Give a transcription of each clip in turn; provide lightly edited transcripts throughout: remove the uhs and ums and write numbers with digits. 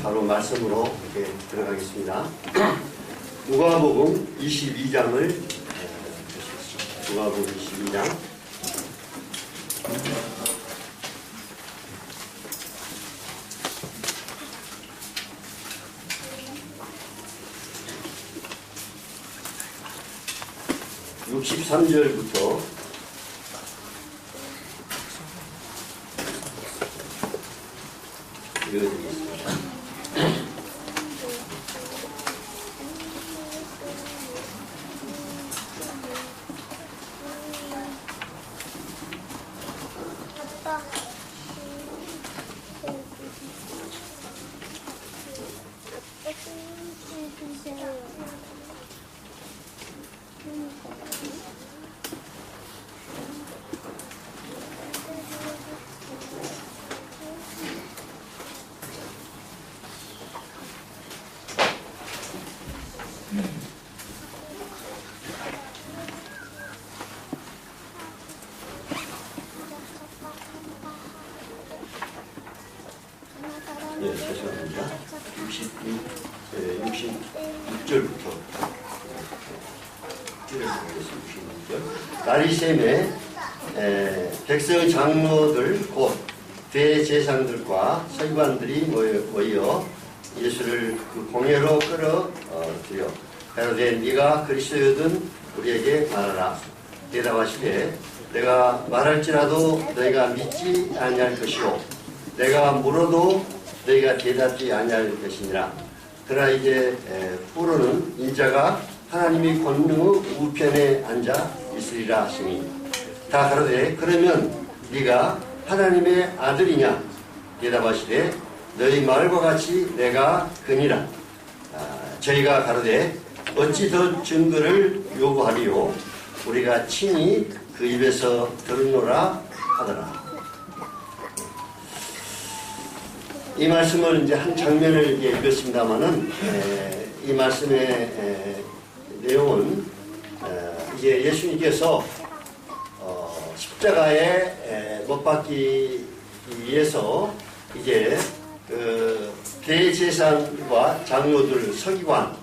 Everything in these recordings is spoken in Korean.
바로 말씀으로 이렇게 들어가겠습니다. 누가복음 22장을 누가복음 22장 (63절부터) 읽어드리겠습니다. 네, 죄송합니다. 66절부터 날이 샘에 백성 장로들 곧 대제사장들과 서기관들이 모여 예수를 그 공회로 끌어들여 가로되 네가 그리스도여든 우리에게 말하라. 대답하시되 내가 말할지라도 너희가 믿지 아니할 것이요 내가 물어도 너희가 대답지 아니할 것이니라. 그러나 이제 후로는 인자가 하나님의 권능의 우편에 앉아 있으리라 하시니 다 가로되 그러면 네가 하나님의 아들이냐. 대답하시되 너희 말과 같이 내가 그니라. 저희가 가로되 어찌 더 증거를 요구하리요 우리가 친히 그 입에서 들으노라 하더라. 이 말씀을 이제 한 장면을 이제 읽었습니다만은 이 말씀의 내용은 이제 예수님께서 십자가에 못 박기 위해서 이제 그 대제사장과 장로들, 서기관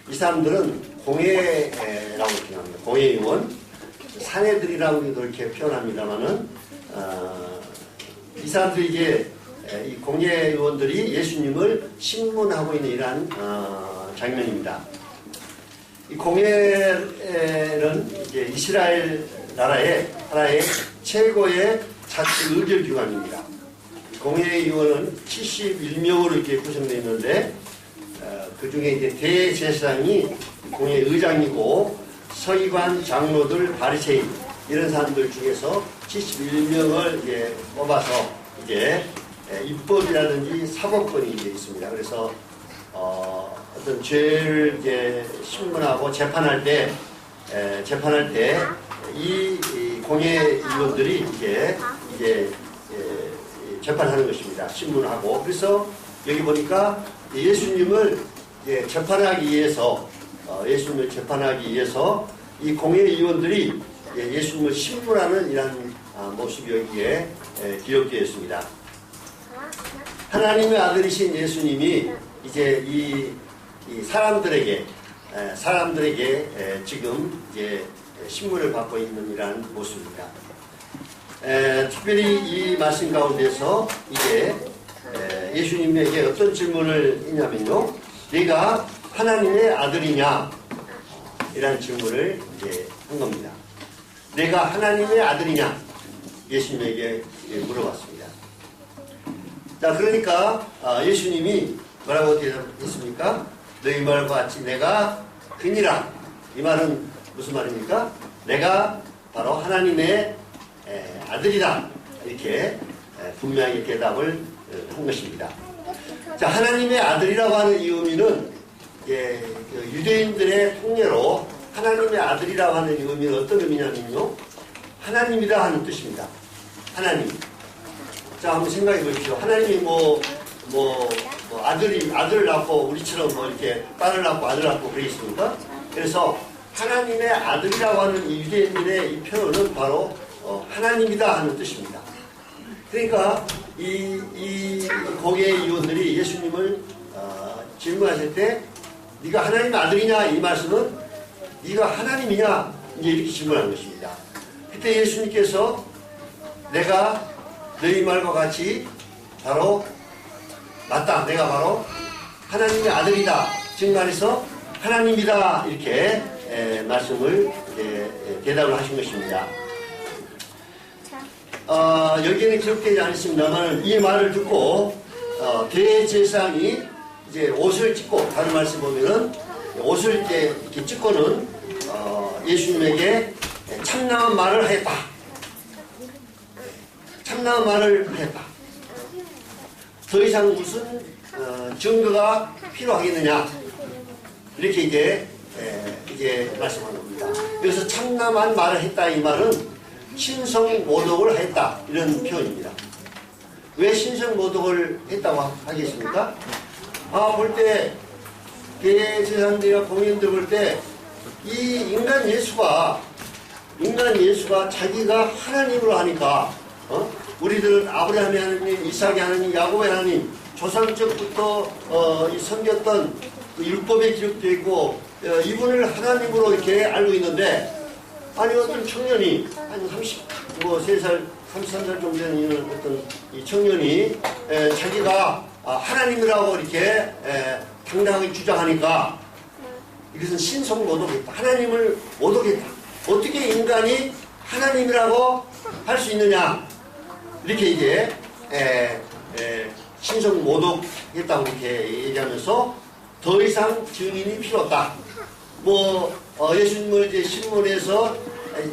이 사람들은 공회라고 표현합니다. 공회의원, 사내들이라고 이렇게 표현합니다만은 이 사람들이 이제 이 공회의원들이 예수님을 신문하고 있는 이러한 장면입니다. 이 공회는 이제 이스라엘 하나의 최고의 자치 의결기관입니다. 공회의원은 71명으로 이렇게 구성되어 있는데 그 중에 이제 대제사장이 공회의장이고 서기관, 장로들, 바리새인 이런 사람들 중에서 71명을 이제 뽑아서 이제 입법이라든지 사법권이 이제 있습니다. 그래서 어떤 죄를 이제 신문하고 재판할 때 이 공회의원들이 이제 재판하는 것입니다. 신문하고. 그래서 여기 보니까 예수님을 재판하기 위해서 이 공회의원들이 예수님을 신문하는 이런 모습이 여기에 기록되어 있습니다. 하나님의 아들이신 예수님이 이제 이 사람들에게 지금 이제 신문을 받고 있는 이러한 모습입니다. 특별히 이 말씀 가운데서 이제 예수님에게 어떤 질문을 했냐면요. 네가 하나님의 아들이냐? 이런 질문을 이제 한 겁니다. 내가 하나님의 아들이냐? 예수님에게 물어봤습니다. 자, 그러니까 예수님이 뭐라고 대답했습니까? 너희 말과 같이 내가 그니라. 이 말은 무슨 말입니까? 내가 바로 하나님의 아들이다. 이렇게 분명히 대답을 한 것입니다. 자, 하나님의 아들이라고 하는 이 의미는 유대인들의 통례로 하나님의 아들이라고 하는 이 의미는 어떤 의미냐면요. 하나님이다 하는 뜻입니다. 하나님. 자, 한번 생각해 보십시오. 하나님이 아들을 낳고 우리처럼 이렇게 딸을 낳고 아들 낳고 그러겠습니까? 그래서 하나님의 아들이라고 하는 이 유대인들의 이 표현은 바로 하나님이다 하는 뜻입니다. 그러니까 이 공회의원들이 예수님을 질문하실 때 네가 하나님의 아들이냐 이 말씀은 네가 하나님이냐 이제 이렇게 질문하는 것입니다. 그때 예수님께서 내가 너희 말과 같이 바로 맞다. 내가 바로 하나님의 아들이다. 즉 말해서 하나님이다. 이렇게 말씀을 대답을 하신 것입니다. 여기에는 기록되지 않습니다만 이 말을 듣고 대제사장이 이제 옷을 찢고 다른 말씀 보면은 옷을 이렇게 찢고는 예수님에게 참나한 말을 하였다. 참나한 말을 하였다. 더 이상 무슨 증거가 필요하겠느냐 이렇게 이제 말씀하는 겁니다. 그래서 참나한 말을 했다 이 말은 신성모독을 했다 이런 표현입니다. 왜 신성모독을 했다고 하겠습니까? 볼 때 대제사장들이나 공인들 볼 때 이 인간 예수가 자기가 하나님으로 하니까 우리들은 아브라함의 하나님, 이삭의 하나님, 야곱의 하나님 조상적부터 섬겼던 그 율법에 기록되어 있고 이분을 하나님으로 이렇게 알고 있는데 아니 어떤 청년이 한 33살 정도 되는 어떤 이 청년이 자기가 하나님이라고 이렇게 당당하게 주장하니까 이것은 신성모독했다. 하나님을 모독했다. 어떻게 인간이 하나님이라고 할 수 있느냐 이렇게 이제 신성모독했다고 이렇게 얘기하면서 더 이상 증인이 필요 없다. 예수님을 이제 신문에서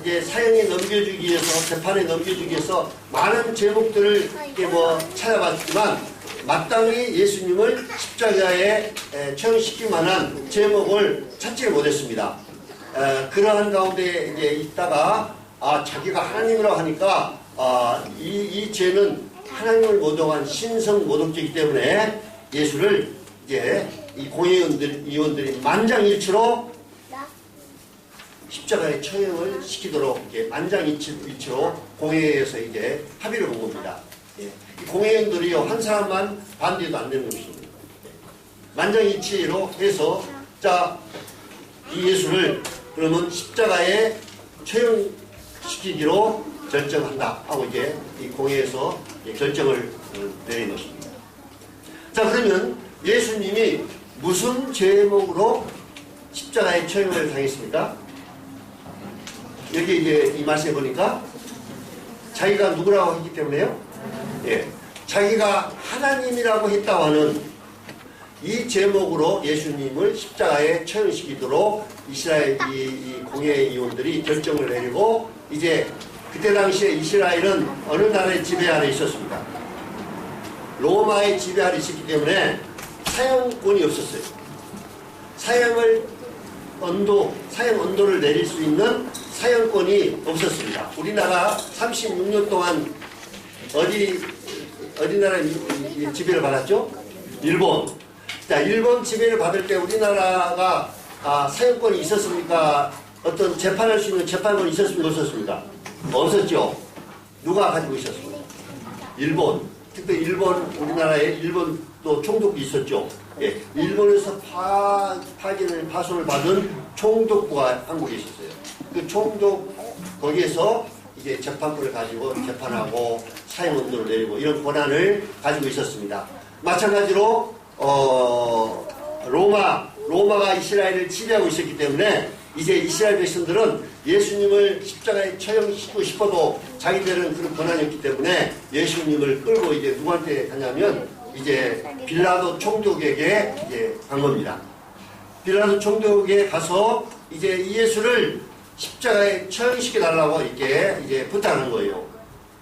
이제 사형에 넘겨주기 위해서 재판에 넘겨주기 위해서 많은 제목들을 이렇게 찾아봤지만 마땅히 예수님을 십자가에 처형시킬 만한 제목을 찾지 못했습니다. 그러한 가운데 이제 있다가 자기가 하나님이라고 하니까 이 죄는 하나님을 모독한 신성 모독죄이기 때문에 예수를 이제 이 공회의원들이 만장일치로 십자가에 처형을 시키도록 이제 만장일치로 공회에서 이제 합의를 본 겁니다. 이 공회의원들이요 한 사람만 반대도 안 되는 것입니다. 만장일치로 해서 이 예수를 그러면 십자가에 처형시키기로 결정한다 하고 이제 이 공회에서 결정을 내린 것입니다. 그러면 예수님이 무슨 제목으로 십자가에 처형을 당했습니까? 여기 이제 이 말씀해 보니까 자기가 누구라고 했기 때문에요. 자기가 하나님이라고 했다고 하는 이 제목으로 예수님을 십자가에 처형시키도록 이스라엘 이 공회의원들이 결정을 내리고 이제 그때 당시에 이스라엘은 어느 나라의 지배 아래 있었습니다. 로마의 지배 아래 있었기 때문에 사형권이 없었어요. 사형 언도를 내릴 수 있는 사형권이 없었습니다. 우리나라 36년 동안 어디 나라의 지배를 받았죠? 일본. 일본 지배를 받을 때 우리나라가 사형권이 있었습니까? 어떤 재판할 수 있는 재판권이 있었습니까? 없었습니까? 없었죠. 누가 가지고 있었습니까? 일본. 특히 우리나라에 일본도 총독도 있었죠. 일본에서 파손을 받은 총독부가 한국에 있었어요. 그 총독 거기에서 이제 재판권을 가지고 재판하고 사형 언도를 내리고 이런 권한을 가지고 있었습니다. 마찬가지로 로마가 이스라엘을 지배하고 있었기 때문에 이제 이스라엘 백성들은 예수님을 십자가에 처형시키고 싶어도 자기들은 그런 권한이 없기 때문에 예수님을 끌고 이제 누구한테 가냐면 이제 빌라도 총독에게 이제 간 겁니다. 빌라도 총독에게 가서 이제 이 예수를 십자가에 처형시켜 달라고 이렇게 이제 부탁하는 거예요.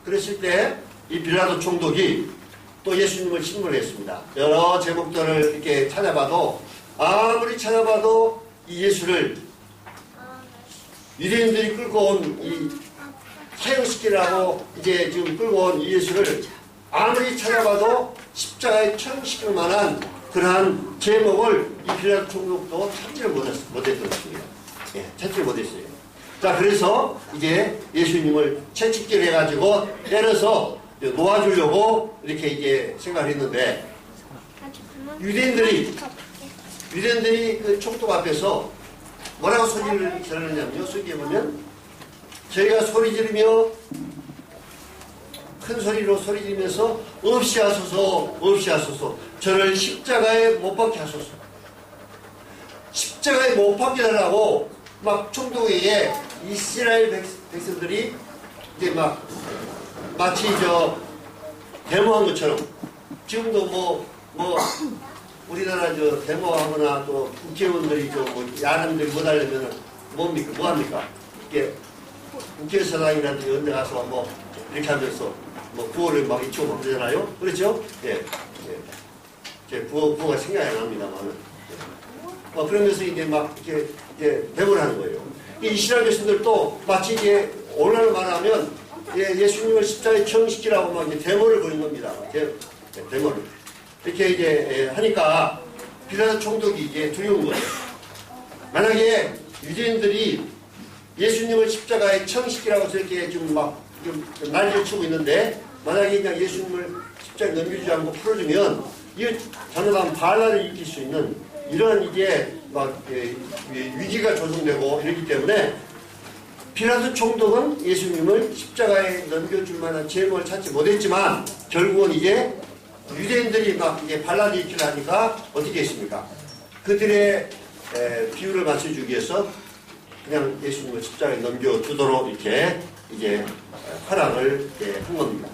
그랬을 때 이 빌라도 총독이 또 예수님을 신문했습니다. 여러 제목들을 이렇게 찾아봐도 아무리 찾아봐도 이 예수를 유대인들이 끌고 온 이 사형시키라고 이제 지금 끌고 온 이 예수를 아무리 찾아봐도 십자가에 처형시킬 만한 그러한 제목을 이 빌라도 총독도 찾지를 못했던 것입니다. 찾지를 못했어요. 그래서 이제 예수님을 채찍질 해가지고 때려서 놓아주려고 이렇게 이제 생각을 했는데 유대인들이 그 총독 앞에서 뭐라고 소리를 지르느냐면요. 소리에 보면 저희가 소리 지르며 큰 소리로 소리 지르면서 없이 하소서 저를 십자가에 못 박게 하소서. 십자가에 못 박게 하라고 막 총독에게 이스라엘 백성들이 이제 마치 데모한 것처럼 지금도 뭐 우리나라 데모하거나 또 국회의원들이 야당들이 못 하려면 뭡니까? 뭐 합니까? 이렇게 국회의사당이라든지 이런 데 가서 이렇게 하면서 구호를 막 이치고 그러잖아요? 그렇죠? 예. 제 구호가 생각이 안 납니다만은. 그러면서 이제 막 이렇게 데모를 하는 거예요. 이스라엘 백성들도 마치 이제 오늘날 말하면 예수님을 십자가에 처형시키라고 막 이제 데모를 벌인 겁니다. 데모를. 이렇게 이제 하니까 빌라도 총독이 이제 두려운 거예요. 만약에 유대인들이 예수님을 십자가에 처형시키라고 저렇게 좀 난리를 치고 있는데 만약에 그냥 예수님을 십자가에 넘겨주지 않고 풀어주면 이 단호한 반란을 일으킬 수 있는 이런 이제 위기가 조성되고 이러기 때문에 빌라도 총독은 예수님을 십자가에 넘겨줄 만한 제목을 찾지 못했지만 결국은 이제 유대인들이 이제 반란을 일으키려니까 어떻게 했습니까? 그들의 비율을 맞춰주기 위해서 그냥 예수님을 십자가에 넘겨주도록 이렇게 이제 허락을 한 겁니다.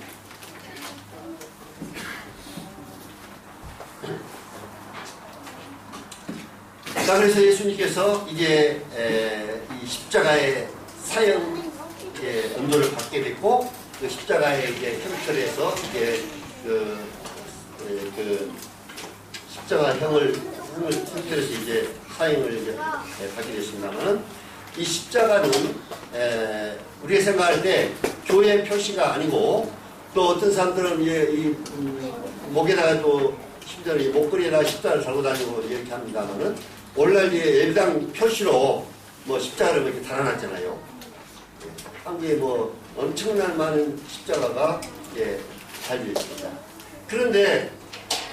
자, 그래서 예수님께서 이제 이 십자가의 사형 언도를 받게 됐고 그 십자가의 이제 형철에서 이제 그 십자가형을 형철에서 이제 사형을 이제 받게 됐습니다만 이 십자가는 우리가 생각할 때 교회 표시가 아니고 또 어떤 사람들은 이 목에다가 또 심지어 이 목걸이에다가 십자가를 달고 다니고 이렇게 합니다만은 오늘날 예배당 표시로 십자가를 이렇게 달아놨잖아요. 한국에 엄청난 많은 십자가가 달려 있습니다. 그런데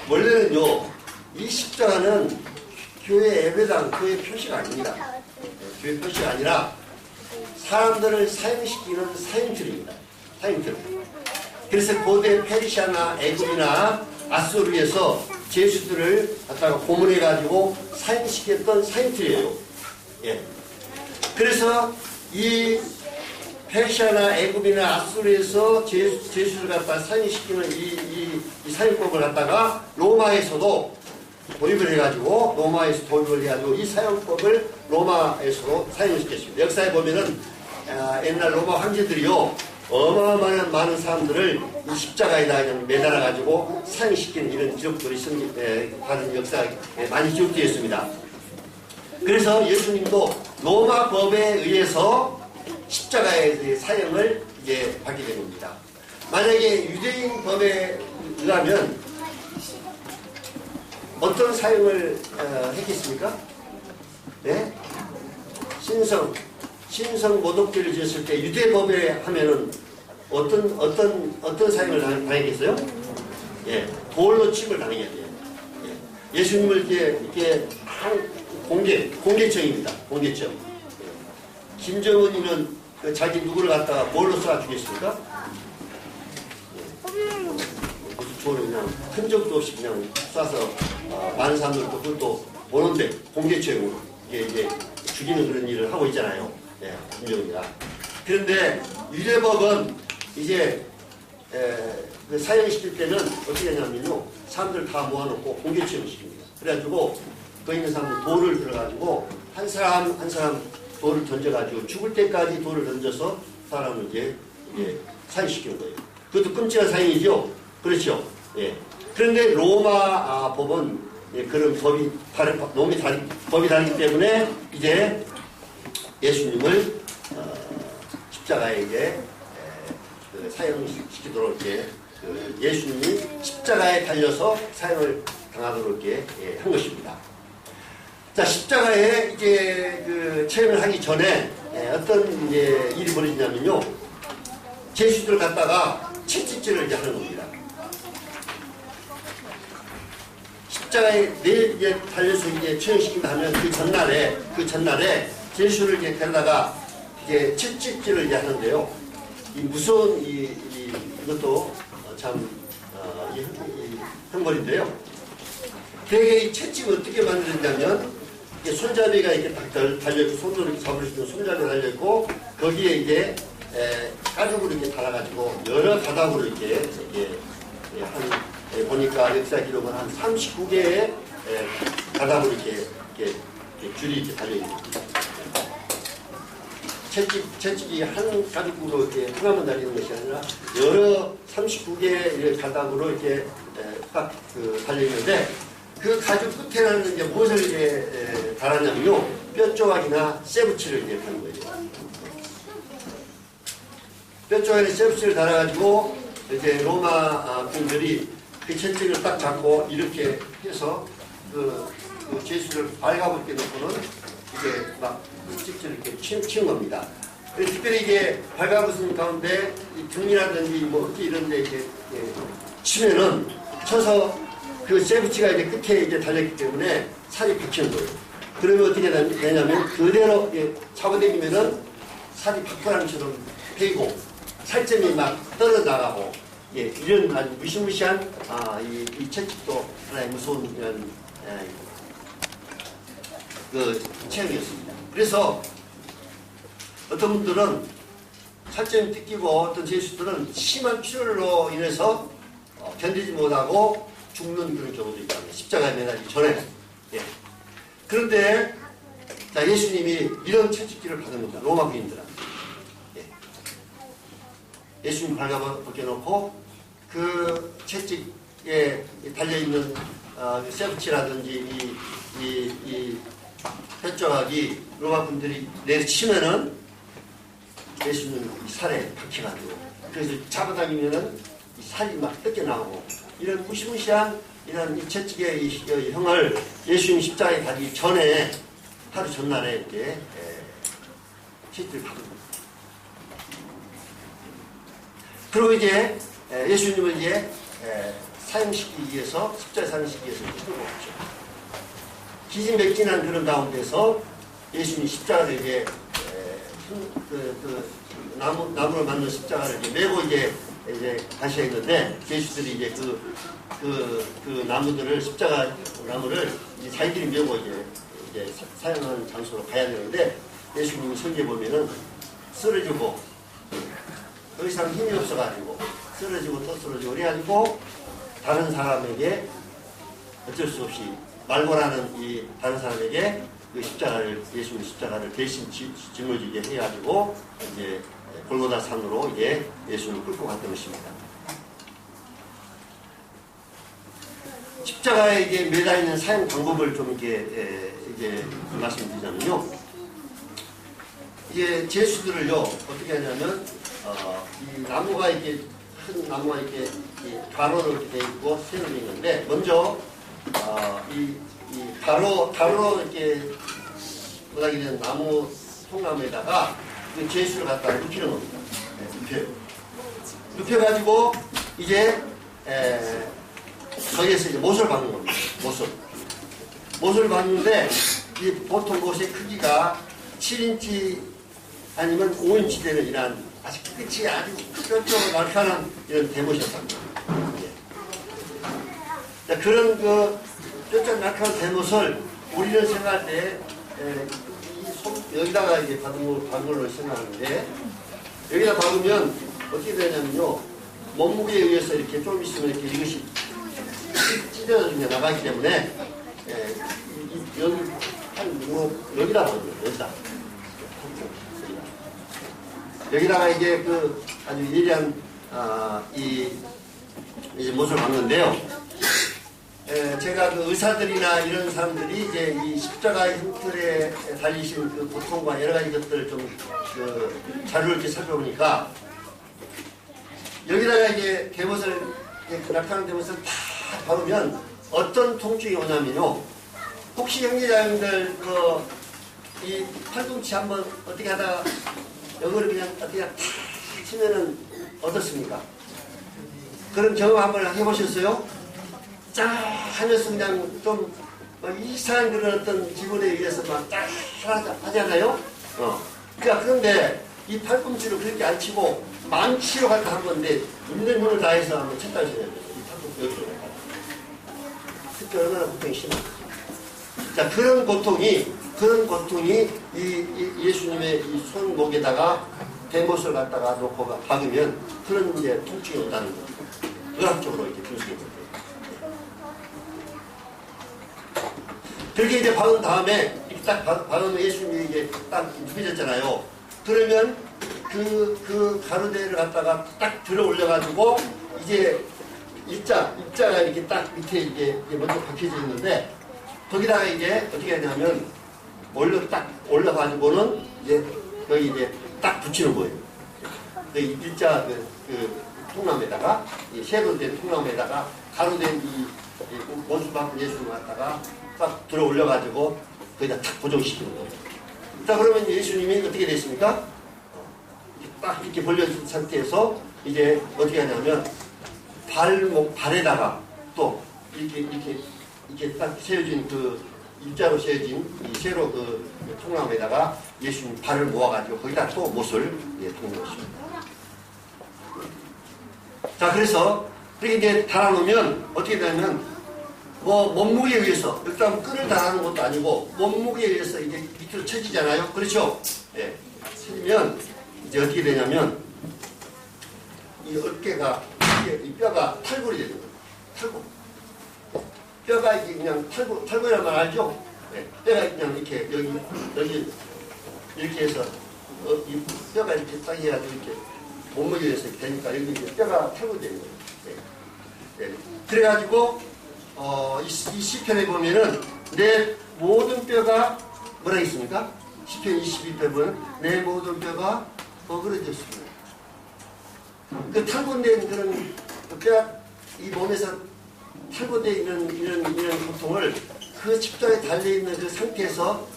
원래는요, 이 십자가는 교회 예배당, 교회 표시가 아닙니다. 교회 표시가 아니라 사람들을 사형시키는 사형틀입니다. 사형틀. 그래서 고대 페르시아나 애굽이나 아수르에서 제수들을 갖다가 고문해가지고 사형시켰던 사형틀이에요. 예. 그래서 이 페르시아나 애굽이나 아수르에서 제수를 갖다가 사형시키는 이 사형법을 갖다가 로마에서도 도입을 해가지고 이 사형법을 로마에서도 사용시켰습니다. 역사에 보면은 옛날 로마 황제들이요 어마어마한 많은 사람들을 이 십자가에다 그냥 매달아가지고 사형시키는 이런 기록들이 받은 역사에 많이 기록되어 있습니다. 그래서 예수님도 로마 법에 의해서 십자가의 사형을 이제 받게 된 겁니다. 만약에 유대인 법에 의하면 어떤 사형을 했겠습니까? 네? 신성 모독죄를 지었을 때 유대법에 하면은 어떤 사형을 당했겠어요? 예, 돌로 칩을 당해야 돼요. 예. 예수님을 이렇게 공개청입니다. 공개청. 예. 김정은이는 자기 누구를 갖다가 뭘로 쏴 주겠습니까? 무슨 좋은 그냥 흔적도 없이 그냥 쏴서 많은 사람들도 그것도 보는데 공개청으로 이게 죽이는 그런 일을 하고 있잖아요. 네, 김정은이가. 그런데 유대법은 이제 그 사형시킬 때는 어떻게 하냐면요, 사람들 다 모아놓고 공개처형을 시킵니다. 그래가지고 거기 있는 사람들 돌을 들어가지고 한 사람 한 사람 돌을 던져가지고 죽을 때까지 돌을 던져서 사람을 이제 사형시키는 거예요. 그것도 끔찍한 사형이죠. 그렇죠. 예. 그런데 로마 법은 그런 법이 다르기 때문에 이제 예수님을 십자가에 이제 사형시키도록 이렇게 예수님이 십자가에 달려서 사형을 당하도록 이렇게 한 것입니다. 자, 십자가에 이제 체험을 하기 전에 어떤 이제 일이 벌어지냐면요, 제수들을 갖다가 채찍질을 이제 하는 겁니다. 십자가에 내일 이제 달려서 이제 처형시킨다 하면 그 전날에 예수를 이제 데려다가 이게 채찍질을 이제 하는데요. 이 무서운 이것도 참 이 형벌인데요. 대개 이 채찍을 어떻게 만드냐면 손잡이가 이렇게 딱 달려있고 손으로 이렇게 잡을 수 있는 손잡이가 달려있고 거기에 이제 가죽으로 이렇게 달아가지고 여러 가닥으로 이렇게 한 보니까 역사 기록은 한 39개의 가닥으로 이렇게 줄이 이렇게 달려있습니다. 채찍이 한 가죽으로 이렇게 하나만 달리는 것이 아니라 여러 39개의 가닥으로 이렇게 딱 달려있는데 그 가죽 끝에는 이제 무엇을 이제 달았냐면요. 뼈 조각이나 쇠붙이를 이제 하는 거예요. 뼈 조각이나 쇠붙이를 달아가지고 이제 로마 군들이 그 채찍을 딱 잡고 이렇게 해서 그 제수를 발가벗게 놓고는 이게 막 찍찍 이렇게 치는 겁니다. 특별히 이게 발가벗은 가운데 등이라든지 뭐 어깨 이런 데 이렇게 치면은 쳐서 그 쇠붙이가 이제 끝에 이제 달렸기 때문에 살이 박히는 거예요. 그러면 어떻게 되냐면 그대로 잡아당기면은 살이 박토랑처럼 패이고 살점이 막 떨어나가고 이런 아주 무시무시한 이 채찍도 하나의 무서운 이런 그 체형이었습니다. 그래서 어떤 분들은 살점이 뜯기고 어떤 제수들은 심한 출혈로 인해서 견디지 못하고 죽는 그런 경우도 있답니다. 십자가에 매달리기 전에. 그런데 자, 예수님이 이런 채찍질을 받은 겁니다. 로마 군인들한테. 예수님 발가벗겨놓고 그 채찍에 달려있는 쇠붙이라든지 이 뼈조각이 로마 군들이 내리치면은 예수님 살에 박혀가지고 그래서 잡아당기면은 이 살이 막 뜯겨나오고 이런 무시무시한 이런 이 채찍의 이 형을 예수님 십자가에 가기 전에 하루 전날에 이제 채찍을 받은 겁니다. 그리고 이제 예수님을 이제 사형시키기 위해서 십자가에 사형시키기 위해서 끌고 왔죠. 기진맥진한 그런 가운데서 예수님이 십자가를 이제 나무로 만든 십자가를 이제 메고 이제 가셔야 했는데 제수들이 이제 그 나무들을 십자가 나무를 이제 자기들이 메고 이제 사용하는 장소로 가야 되는데 예수님이 성경에 보면은 쓰러지고 더 이상 힘이 없어가지고 쓰러지고 또 쓰러지고 그래가지고 다른 사람에게 어쩔 수 없이 말고라는 이 다른 사람에게 그 십자가를 예수님 십자가를 대신 짊어지게 해가지고 이제 골고다 산으로 이제 예수님을 끌고 갔던 것입니다. 십자가에 이게 매달 있는 사용 방법을 좀 이제 말씀드리자면요. 이게 제수들을요 어떻게 하냐면 이 나무가 이렇게 큰 나무가 이렇게 가로로 이렇게 돼 있고 세로 돼 있는데 먼저 이 가로 이렇게 바닥이 된 나무 통나무에다가 제수를 갖다 눕히는 겁니다. 눕혀가지고 이제 거기에서 이제 못을 박는 겁니다. 못을 박는데 이 보통 못의 크기가 7인치 아니면 5인치 되는 이런 아주 끝이 아주 뼈쪽으로 날카로운 이런 대못이었습니다. 그런 그 뼈쪽 날카로운 대못을 우리는 생각할 때 여기다가 이제 박은 걸로 생각하는데 여기다 박으면 어떻게 되냐면요 몸무게에 의해서 이렇게 좀 있으면 이렇게 이것이 찢어져 나가기 때문에 여기 여기다 박으면 여기다가 이제 그 아주 예리한 이제 못을 박는데요. 제가 그 의사들이나 이런 사람들이 이제 이 십자가의 형틀에 달리신 그 고통과 여러 가지 것들을 좀 그 자료를 이렇게 살펴보니까 여기다가 이제 대못을 낙하는 대못을 다 바르면 어떤 통증이 오냐면요. 혹시 형제자매들 이 팔꿈치 한번 어떻게 하다가 여기를 그냥 어떻게 탁 치면은 어떻습니까? 그런 경험 한번 해보셨어요? 짠 하면서 그냥 좀 이상한 그런 어떤 기분에 의해서 짠 하잖아요. 그러니까 그런데 이 팔꿈치로 그렇게 안 치고 망치로 갈까 한 건데 있는 힘을 다해서 한번 쳤다 하셔야 돼요. 이 팔꿈치 여기로 갈까. 그때 얼마나 고통이 심할까. 자, 그런 고통이 이 예수님의 이 손목에다가 대못을 갖다가 놓고 박으면 그런 이제 통증이 온다는 거죠. 의학적으로 이렇게 분석해 볼게요. 그렇게 이제 박은 다음에 이렇게 딱 박은 예수님이 이게 딱 누워졌잖아요. 그러면 그 가루대를 갖다가 딱 들어 올려가지고 이제 입자가 이렇게 딱 밑에 이게 먼저 박혀져 있는데 거기다가 이제 어떻게 하냐면 딱 올려가지고는 이제 여기 이제 딱 붙이는 거예요. 이 일자 그 통나무에다가 이 쇠로 된 통나무에다가 가루된 이 원수 박은 예수님을 갖다가 딱 들어 올려가지고 거기다 탁 고정시키는 거예요. 자, 그러면 예수님이 어떻게 되십니까? 딱 이렇게 벌려진 상태에서 이제 어떻게 하냐면 발에다가 또 이렇게 딱 세워진 그 일자로 세워진 이 세로 그 통나무에다가 예수님 발을 모아가지고 거기다 또 못을 동는 것입니다. 자, 그래서 그렇게 이제 달아놓으면 어떻게 되냐면 몸무게에 의해서 일단 끈을 달아놓은 것도 아니고 몸무게에 의해서 이제 밑으로 쳐지잖아요. 그렇죠? 예. 쳐지면 이제 어떻게 되냐면 이 어깨가 이 뼈가 탈골이 되는 거예요. 탈골. 뼈가 이게 그냥 탈골이란 말 알죠? 네. 뼈가 그냥 이렇게 여기 이렇게 해서 이 뼈가 이렇게 딱 해가지고 이렇게 몸무게에 의해서 이렇게 되니까 여기 뼈가 탈골되는 거예요. 네. 네. 그래가지고 이 시편에 보면은 내 모든 뼈가 뭐라 했습니까? 시편 22편 보면 내 모든 뼈가 어그러졌습니다. 그 탈골된 그런 뼈가 이 몸에서 탈골되어 있는 이런 고통을 그 십자가에 달려있는 그 상태에서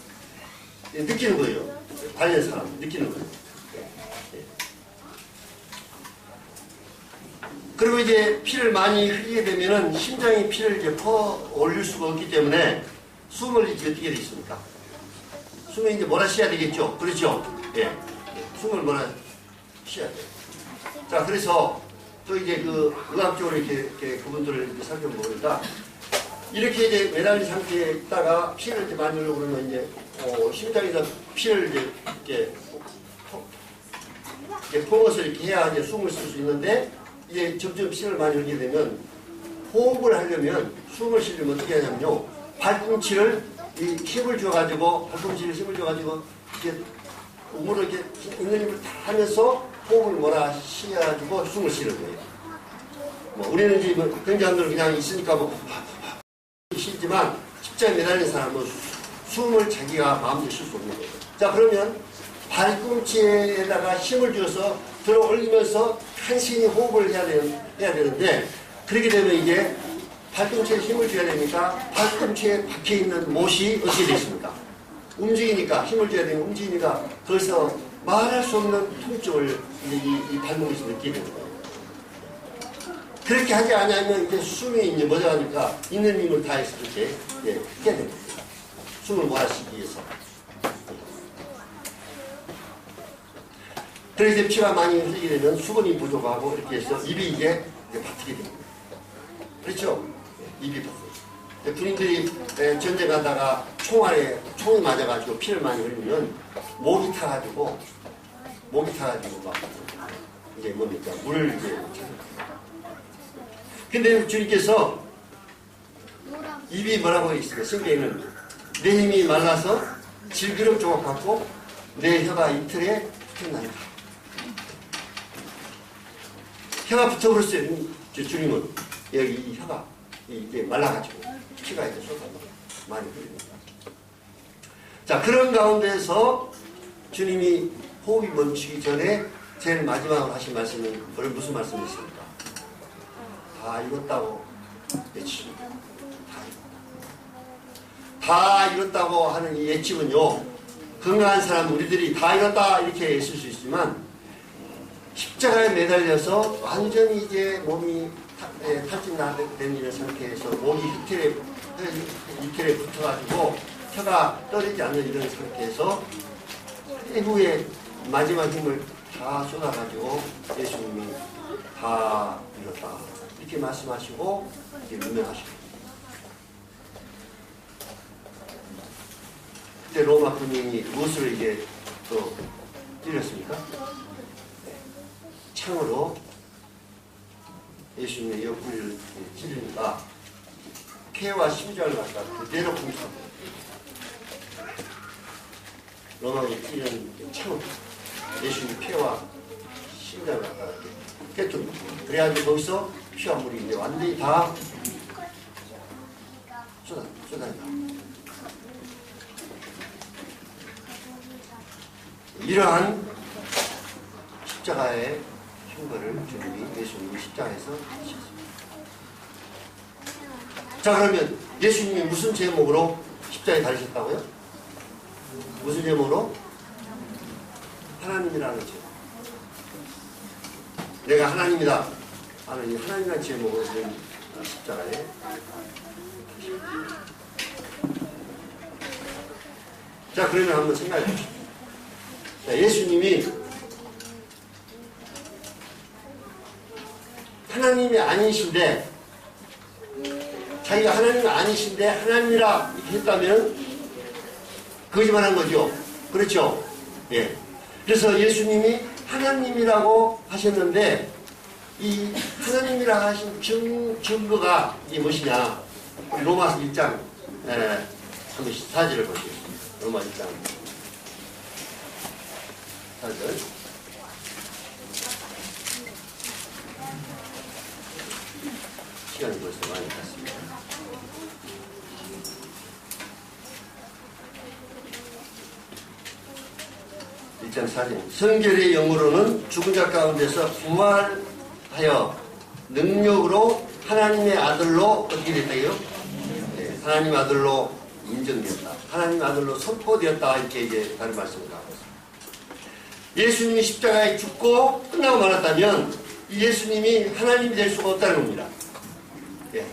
느끼는 거예요. 관련 사람 느끼는 거예요. 그리고 이제 피를 많이 흘리게 되면은 심장이 피를 이제 올릴 수가 없기 때문에 숨을 이제 어떻게 되어 있습니까? 숨을 이제 몰아쉬어야 되겠죠? 그렇죠? 예. 숨을 몰아쉬어야 돼요. 자, 그래서 또 이제 그 의학적으로 이렇게 그분들을 이렇게 살펴보니까 이렇게 이제 매달린 상태에 있다가 피를 이렇게 많이 흘리고 그러면 이제 심장에서 피를 이제 이렇게 포것을 이렇게 해야 이제 숨을 쓸 수 있는데 이제 점점 피를 많이 흘리게 되면 호흡을 하려면 숨을 쉬려면 어떻게 하냐면요. 발꿈치를 이 힘을 줘가지고 발꿈치를 힘을 줘가지고 이렇게 몸으로 이렇게 있는 힘을 다 하면서 호흡을 몰아쉬어가지고 숨을 쉬는 거예요. 우리는 이제 굉장들 그냥 있으니까 쉬지만 십자에 매달린 사람은 숨을 자기가 마음대로 쉴 수 없는 거예요. 자, 그러면 발꿈치에다가 힘을 줘서 들어 올리면서 간신히 호흡을 해야 되는데 그렇게 되면 이제 발꿈치에 힘을 줘야 되니까 발꿈치에 박혀있는 못이 어떻게 되십니까? 움직이니까 힘을 줘야 되면 움직이니까 거기서 말할 수 없는 통증을 이 발목에서 느끼게 되는 거예요. 그렇게 하지 않으면 이제 숨이 이제 모자라니까 있는 힘을 다해서 이렇게 해야 됩니다. 숨을 몰아쉬기 위해서. 그래서 이제 피가 많이 흘리게 되면 수분이 부족하고 이렇게 해서 입이 이제 바트게 됩니다. 그렇죠? 입이 바트게. 군인들이 전쟁하다가 총이 맞아가지고 피를 많이 흘리면 목이 타가지고 막 이제 뭡니까? 물을 이제 근데 주님께서 입이 뭐라고 했습니까? 성경에는 내 힘이 말라서 질기름 조각 같고 내 혀가 이틀에 붙었나이다. 혀가 붙어버렸어요. 주님은 여기 이 혀가 이게 말라가지고 피가 이제 쏟아 많이 흘립니다. 자, 그런 가운데서 주님이 호흡이 멈추기 전에 제일 마지막으로 하신 말씀은 무슨 말씀이십니까? 다 이뤘다고 외칩니다. 다 이뤘다고 하는 이 외침은요, 건강한 사람 우리들이 다 이뤘다 이렇게 있을 수 있지만 십자가에 매달려서 완전히 이제 몸이 탈진된 상태에서 목이 이틀에 붙어가지고 혀가 떨어지지 않는 이런 상태에서 최후의 마지막 힘을 다 쏟아가지고 예수님이 다 이뤘다 이렇게 말씀하시고 이제 유명하시고, 그때 로마 군인이 무엇을 이제 또 찔렸습니까? 창으로 예수님의 옆구리를 찌르니까 폐와 심장을 갖다 그대로 공격합니다. 로마군이 찌르는 창으로 예수님의 폐와 심장을 갖다 깨뜨립니다. 그래가지고 거기서 피와 물이 이제 완전히 다 쏟아진다. 이러한 십자가의 형벌을 예수님이 십자가에서 하셨습니다. 자, 그러면 예수님이 무슨 제목으로 십자가에 달리셨다고요? 무슨 제목으로? 하나님이라는 제목. 내가 하나님이다 하는 이 하나님이라는 제목으로 된 십자가에. 자, 그러면 한번 생각해 보십시오. 예수님이 하나님이 아니신데, 자기가 하나님이 아니신데 하나님이라 이렇게 했다면 거짓말한 거죠. 그렇죠? 예. 그래서 예수님이 하나님이라고 하셨는데, 이 하나님이라 하신 증거가 이게 무엇이냐? 우리 로마서 1장 한번 사절을 보시겠습니다. 로마 1장 사절. 시간이 벌써 많이 갔습니다. 성결의 영으로는 죽은 자 가운데서 부활하여 능력으로 하나님의 아들로 어떻게 됐다고요? 네, 하나님 아들로 인정되었다. 하나님 아들로 선포되었다. 이렇게 이제 다른 말씀을 하고 있습니다. 예수님이 십자가에 죽고 끝나고 말았다면 이 예수님이 하나님이 될 수가 없다는 겁니다. 예.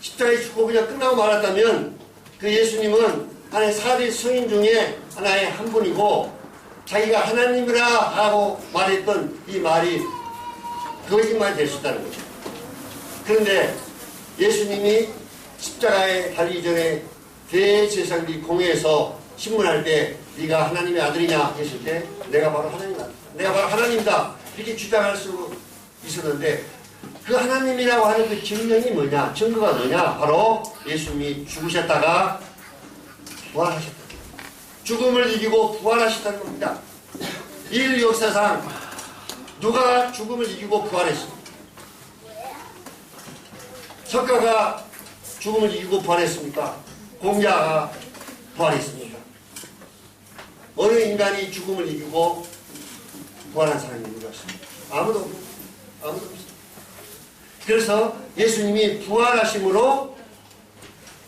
십자가에 죽고 그냥 끝나고 말았다면 그 예수님은 하나의 사리 성인 중에 하나의 한 분이고, 자기가 하나님이라 하고 말했던 이 말이 거짓말이 될 수 있다는 거죠. 그런데 예수님이 십자가에 달리기 전에 대제사장들이 공회에서 신문할 때 네가 하나님의 아들이냐 했을 때 내가 바로 하나님이다, 내가 바로 하나님이다 이렇게 주장할 수 있었는데, 그 하나님이라고 하는 그 증명이 뭐냐, 증거가 뭐냐, 바로 예수님이 죽으셨다가 부활하셨다. 죽음을 이기고 부활하셨다는 겁니다. 인류 역사상 누가 죽음을 이기고 부활했습니까? 석가가 죽음을 이기고 부활했습니까? 공자가 부활했습니까? 어느 인간이 죽음을 이기고 부활한 사람이 있는 것입니다. 아무도 없습니다. 그래서 예수님이 부활하심으로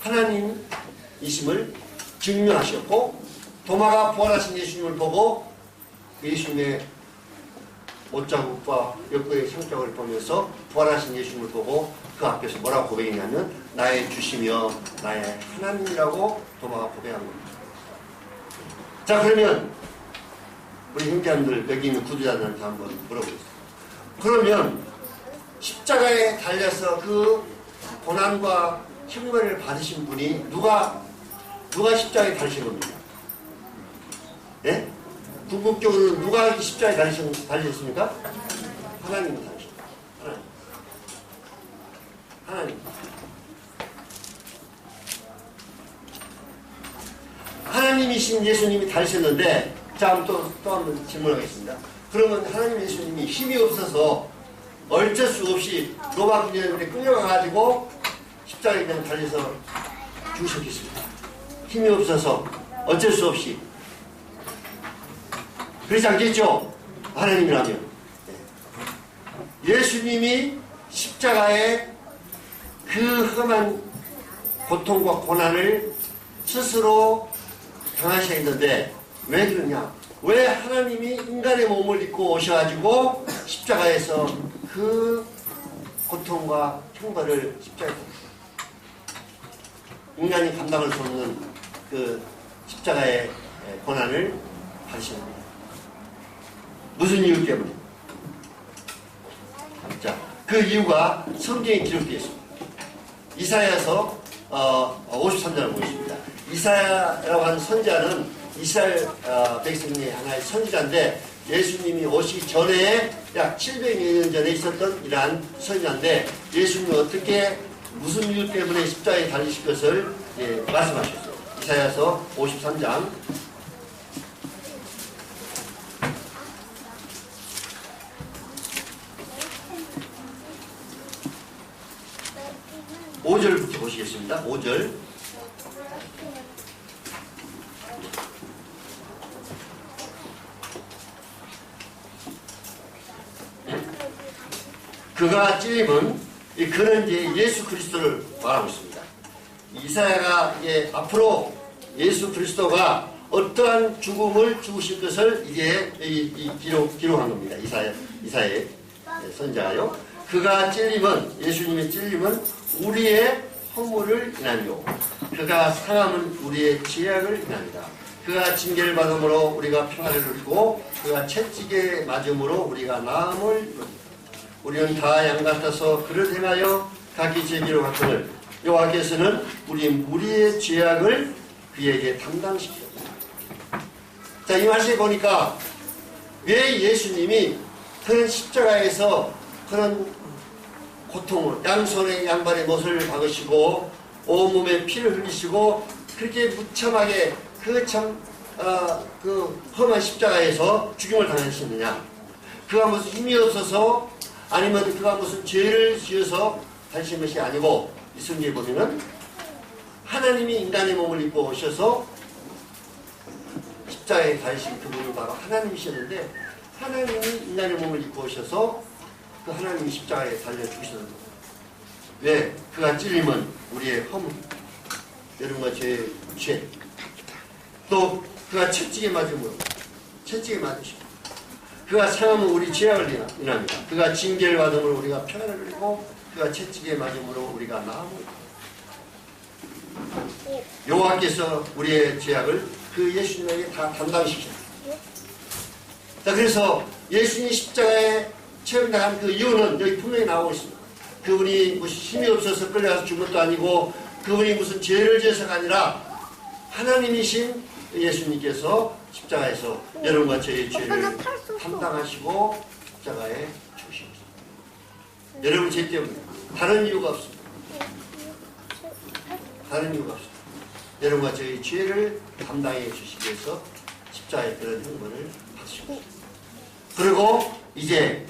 하나님이심을 증명하셨고, 도마가 부활하신 예수님을 보고 예수님의 옷자국과 옆구리의 상자국을 보면서 부활하신 예수님을 보고 그 앞에서 뭐라고 고백했냐면 나의 주시며 나의 하나님이라고 도마가 고백한 겁니다. 자, 그러면 우리 형제님들 여기 있는 구두자들한테 한번 물어보겠습니다. 그러면 십자가에 달려서 그 고난과 형벌을 받으신 분이 누가 십자가에 달리신 겁니까? 예? 궁극적으로 누가 십자가에 달리셨습니까? 하나님이 달리셨습니다. 하나님. 하나님이신 예수님이 달리셨는데, 자, 또 한번 질문하겠습니다. 그러면 하나님 예수님이 힘이 없어서 어쩔 수 없이 로마 군인들에 끌려가가지고 십자가에 그냥 달려서 죽으셨겠습니다. 힘이 없어서 어쩔 수 없이. 그렇지 않겠죠? 하나님이라면. 예수님이 십자가에 그 험한 고통과 고난을 스스로 당하셔야 했는데 왜 그러냐? 왜 하나님이 인간의 몸을 입고 오셔가지고 십자가에서 그 고통과 형벌을 십자가에 인간이 감당할 수 없는 그 십자가의 고난을 받으신 겁니다. 무슨 이유 때문에? 자, 그 이유가 성경에 기록되어 있습니다. 이사야서 53장을 보겠습니다. 이사야라고 하는 선지자는 이스라엘 백성 중에 하나의 선지자인데 예수님이 오시기 전에 약 700년 전에 있었던 이러한 선지자인데 예수님이 어떻게 무슨 이유 때문에 십자가에 달리실 것을 말씀하셨어요. 이사야서 53장 5절부터 보시겠습니다. 5절. 그가 찔림은, 그는 이제 예수 그리스도를 말하고 있습니다. 이사야가 이제 앞으로 예수 그리스도가 어떠한 죽음을 죽으실 것을 이제 기록한 겁니다. 이사야의 선자요. 그가 찔림은, 예수님의 찔림은 우리의 허물을 인하며 그가 상함은 우리의 죄악을 인합니다. 그가 징계를 받음으로 우리가 평안을 누리고 그가 채찍에 맞음으로 우리가 나음을 이룹니다. 우리는 다 양 같아서 그를 행하여 각기 제비로 갔거늘 여호와께서는 우리의 죄악을 그에게 담당시켰습니다. 자, 이 말씀에 보니까 왜 예수님이 그런 십자가에서 그런 고통을 양손에 양발에 못을 박으시고 온몸에 피를 흘리시고 그렇게 무참하게 그 험한 십자가에서 죽임을 당하셨느냐? 그가 무슨 힘이 없어서 아니면 그가 무슨 죄를 지어서 다니신 것이 아니고 이 성경에 보면은 하나님이 인간의 몸을 입고 오셔서 십자가에 달리신 그분은 바로 하나님이셨는데 하나님이 인간의 몸을 입고 오셔서 그 하나님이 십자가에 달려 죽으시는 거예요. 왜? 그가 찔림은 우리의 허물, 여러분과 제 죄, 또 그가 채찍에 맞음으로 채찍에 맞으시고 그가 상함은 우리 죄악을 인합니다. 그가 징계를 받음으로 우리가 평안을 누리고 그가 채찍에 맞음으로 우리가 나음을 여호와께서 우리의 죄악을 그 예수님에게 다 담당시켰습니다. 자, 그래서 예수님이 십자가에 체험당한 그 이유는 여기 분명히 나오고 있습니다. 그분이 무슨 힘이 없어서 끌려가서 죽은 것도 아니고 그분이 무슨 죄를 지어서가 아니라 하나님이신 예수님께서 십자가에서 여러분과 저의 죄를 담당하시고 십자가에 죽으셨습니다. 여러분 죄 때문에 다른 이유가 없습니다. 다른 이유가 없습니다. 여러분과 저의 죄를 담당해 주시기 위해서 십자가의 그런 형벌을 받으셨습니다. 그리고 이제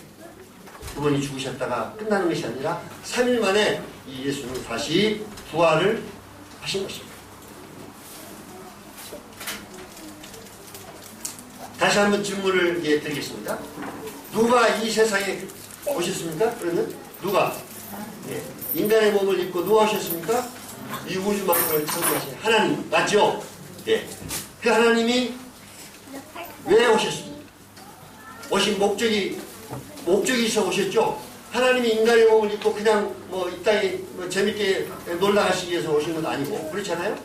그분이 죽으셨다가 끝나는 것이 아니라 3일 만에 이 예수는 다시 부활을 하신 것입니다. 다시 한번 질문을 드리겠습니다. 누가 이 세상에 오셨습니까? 그러면 누가? 인간의 몸을 입고 누가 오셨습니까? 이 우주 만물을 창조하신 하나님 맞죠? 그 하나님이 왜 오셨습니까? 오신 목적이 있어 오셨죠? 하나님이 인간의 몸을 입고 그냥 이 땅에 재밌게 놀다 가시기 위해서 오신 건 아니고 그렇잖아요?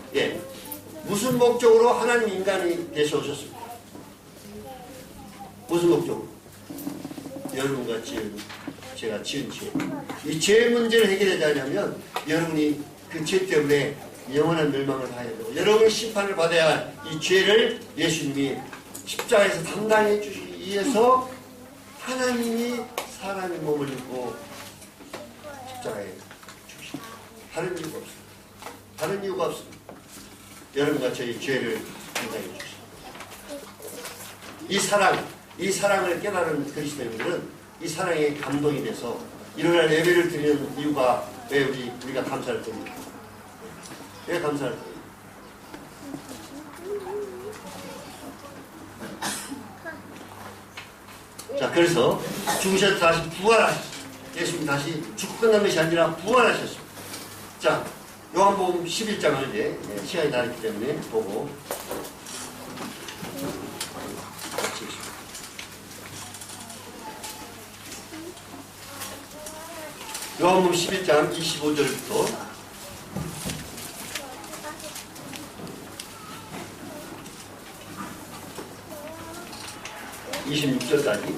무슨 목적으로 하나님 인간이 돼서 오셨습니까? 무슨 목적으로? 여러분과 제가 지은 죄. 이 죄 문제를 해결하지 않으면 여러분이 그 죄 때문에 영원한 멸망을 봐야 되고 여러분이 심판을 받아야 할 이 죄를 예수님이 십자가에서 담당해 주시기 위해서 하나님이 사람의 몸을 입고 십자가에 죽으십니다. 다른 이유가 없습니다. 다른 이유가 없습니다. 여러분과 저희 죄를 담당해 주십니다. 이 사랑을 깨달은 그리스도인들은 이 사랑에 감동이 돼서 일요일날 예배를 드리는 이유가 왜 우리가 감사를 드립니까? 왜 감사를 드립니까? 자, 그래서 죽으셔서 다시 부활하셨습니다. 예수님 다시 죽고 끝난 것이 아니라 부활하셨습니다. 자, 요한복음 11장을 이제 시간이 다르기 때문에 보고 요한복음 11장 25절부터 26절까지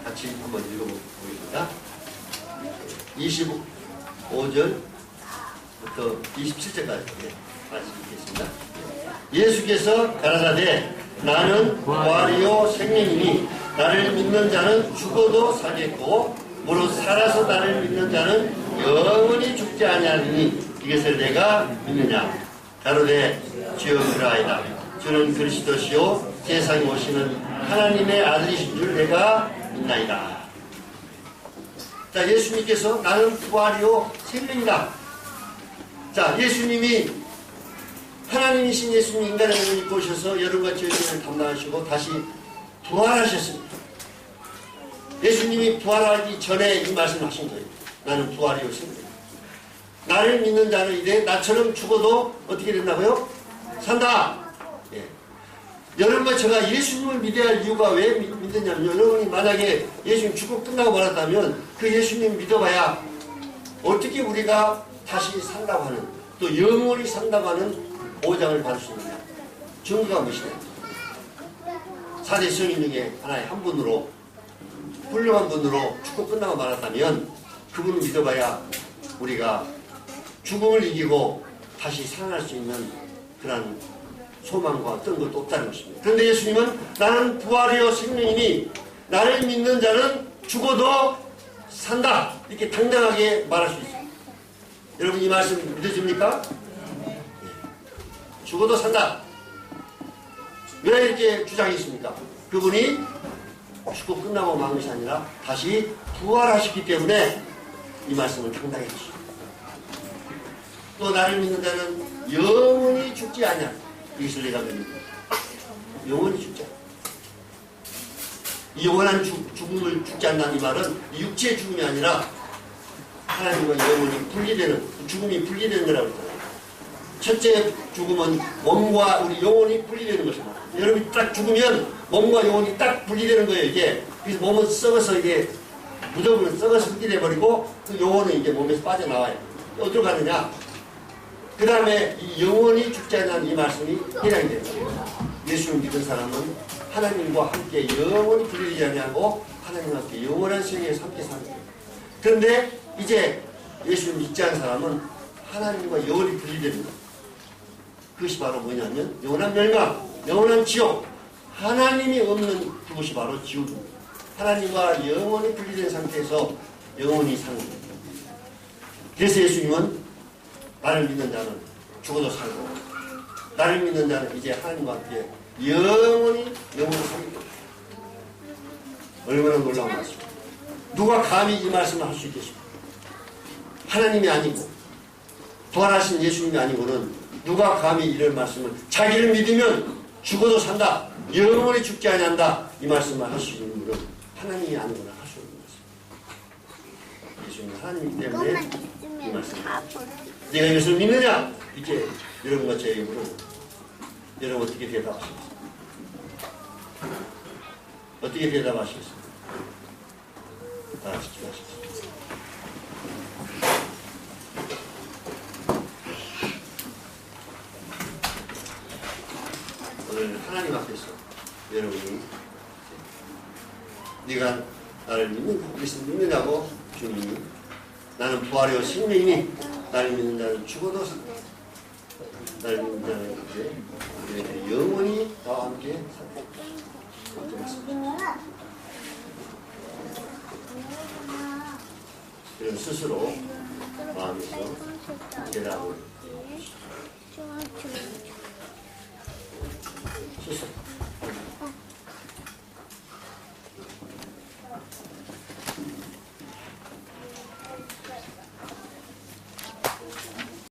같이 한번 읽어보겠습니다. 25절부터 27절까지 같이 읽겠습니다. 예수께서 가라사대 나는 부활이요 생명이니 나를 믿는 자는 죽어도 살겠고 무릇 살아서 나를 믿는 자는 영원히 죽지 아니하리니 이것을 내가 믿느냐. 가로되 주여 그러하이다. 주는 그리스도시요 세상에 오시는 하나님의 아들이신 줄 내가 믿나이다. 자, 예수님께서 나는 부활이요 생명이다. 자, 예수님이 하나님이신 예수님 인간의 몸을 입고 오셔서 여러분과 죄를 담당하시고 다시 부활하셨습니다. 예수님이 부활하기 전에 이 말씀하신 거예요. 나는 부활이요 생명이다. 나를 믿는 자는 이래 나처럼 죽어도 어떻게 된다고요? 산다. 예. 여러분과 제가 예수님을 믿어야 할 이유가 왜 믿느냐면 여러분이 만약에 예수님 죽고 끝나고 말았다면 그 예수님 믿어봐야 어떻게 우리가 다시 산다고 하는 또 영원히 산다고 하는 보장을 받을 수 있느냐. 증거가 무엇이냐. 4대 성인 중에 하나의 한 분으로 훌륭한 분으로 죽고 끝나고 말았다면 그분을 믿어봐야 우리가 죽음을 이기고 다시 살아날 수 있는 그런 소망과 어떤 것도 없다는 것입니다. 그런데 예수님은 나는 부활이요 생명이니 나를 믿는 자는 죽어도 산다. 이렇게 당당하게 말할 수 있어요. 여러분 이 말씀 믿어집니까? 네. 죽어도 산다. 왜 이렇게 주장했습니까? 그분이 죽고 끝나고 만 것이 아니라 다시 부활하셨기 때문에 이 말씀을 당당히 하십니다. 또 나를 믿는 자는 영원히 죽지 않냐. 이것을 내가 믿는다. 영원히 죽지 않아. 이 영원한 죽음을 죽지 않는다는 이 말은 육체의 죽음이 아니라 하나님과 영원히 분리되는 죽음이 분리되는 거라고 했잖아요. 첫째 죽음은 몸과 우리 영혼이 분리되는 것입니다. 여러분이 딱 죽으면 몸과 영혼이 딱 분리되는 거예요. 이게 그래서 몸은 썩어서 이게 무덤은 썩어서 흙이 돼버리고 그 영혼은 이제 몸에서 빠져나와요. 어디로 가느냐? 그 다음에 이 영원히 죽지 않는 이 말씀이 해당이 됩니다. 예수를 믿은 사람은 하나님과 함께 영원히 분리되지 아니하고 하나님과 함께 영원한 세계에서 함께 사는 거예요. 그런데 이제 예수를 믿지 않은 사람은 하나님과 영원히 분리되는 거예요. 그것이 바로 뭐냐면 영원한 멸망, 영원한 지옥, 하나님이 없는 그것이 바로 지옥입니다. 하나님과 영원히 분리된 상태에서 영원히 사는 거예요. 그래서 예수님은 나를 믿는 자는 죽어도 살고 나를 믿는 자는 이제 하나님과 함께 영원히 살게 됩니다. 얼마나 놀라운 말씀입니다. 누가 감히 이 말씀을 할 수 있겠습니까? 하나님이 아니고 부활하신 예수님이 아니고는 누가 감히 이런 말씀을 자기를 믿으면 죽어도 산다. 영원히 죽지 아니한다. 이 말씀을 할 수 있는 분은 하나님이 아니거나 할 수 없는 것입니다. 예수님은 하나님이기 때문에 이 말씀을 내가 이것을 믿느냐? 이렇게 여러분과 제 입으로 여러분 어떻게 대답하시겠습니까? 어떻게 대답하시겠습니까? 다 같이 기도하십시오. 오늘 하나님 앞에서 여러분이 네가 나를 믿느냐고 주님이 나는 부활이요 생명이니 나를 믿는 자는 죽어도 산다. 나를 믿는 자는 이제 영원히 나와 함께 산다. 그렇게 말씀하십니다. 이런 스스로 마음에서 대답을 스스로